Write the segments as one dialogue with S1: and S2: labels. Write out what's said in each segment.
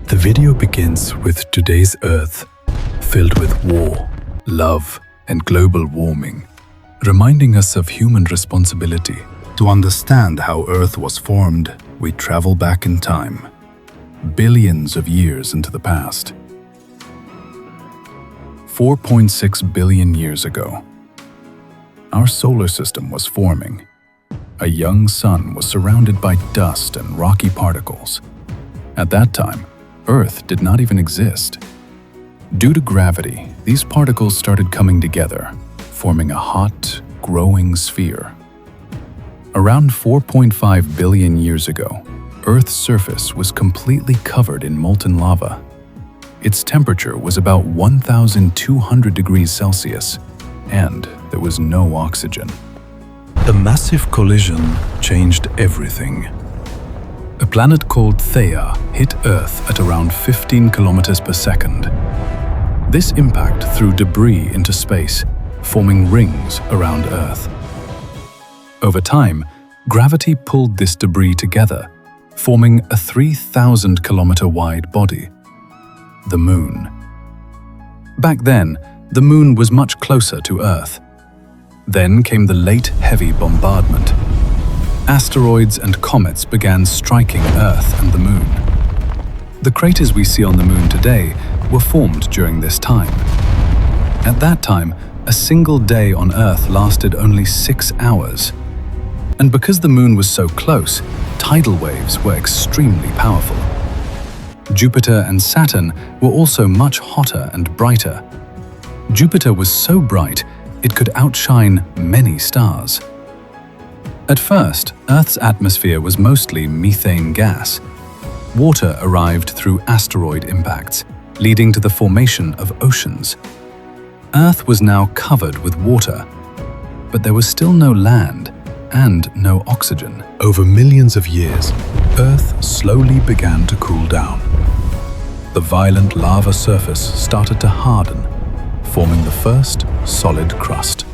S1: The video begins with today's Earth, filled with war, love, and global warming, reminding us of human responsibility. To understand how Earth was formed, we travel back in time, billions of years into the past. 4.6 billion years ago, our solar system was forming. A young sun was surrounded by dust and rocky particles. At that time, Earth did not even exist. Due to gravity, these particles started coming together, forming a hot, growing sphere. Around 4.5 billion years ago, Earth's surface was completely covered in molten lava. Its temperature was about 1,200 degrees Celsius, and there was no oxygen. The massive collision changed everything. A planet called Theia hit Earth at around 15 kilometers per second. This impact threw debris into space, forming rings around Earth. Over time, gravity pulled this debris together, forming a 3,000-kilometer-wide body, the Moon. Back then, the Moon was much closer to Earth. Then came the late heavy bombardment. Asteroids and comets began striking Earth and the Moon. The craters we see on the Moon today were formed during this time. At that time, a single day on Earth lasted only 6 hours. And because the Moon was so close, tidal waves were extremely powerful. Jupiter and Saturn were also much hotter and brighter. Jupiter was so bright, it could outshine many stars. At first, Earth's atmosphere was mostly methane gas. Water arrived through asteroid impacts, leading to the formation of oceans. Earth was now covered with water, but there was still no land and no oxygen. Over millions of years, Earth slowly began to cool down. The violent lava surface started to harden, forming the first solid crust.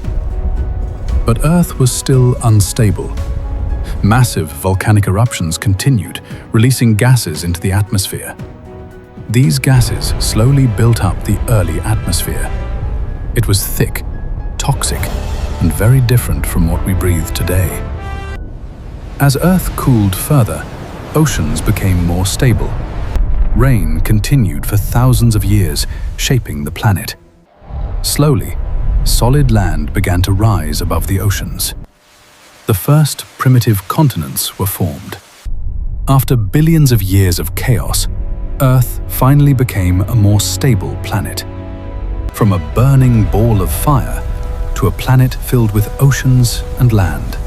S1: But Earth was still unstable. Massive volcanic eruptions continued, releasing gases into the atmosphere. These gases slowly built up the early atmosphere. It was thick, toxic, and very different from what we breathe today. As Earth cooled further, oceans became more stable. Rain continued for thousands of years, shaping the planet. Slowly, solid land began to rise above the oceans. The first primitive continents were formed. After billions of years of chaos, Earth finally became a more stable planet. From a burning ball of fire to a planet filled with oceans and land,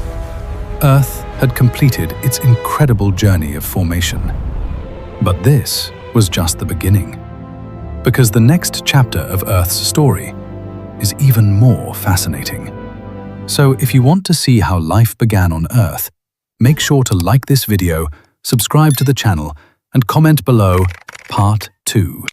S1: Earth had completed its incredible journey of formation. But this was just the beginning, because the next chapter of Earth's story is even more fascinating. So if you want to see how life began on Earth, make sure to like this video, subscribe to the channel, and comment below Part 2.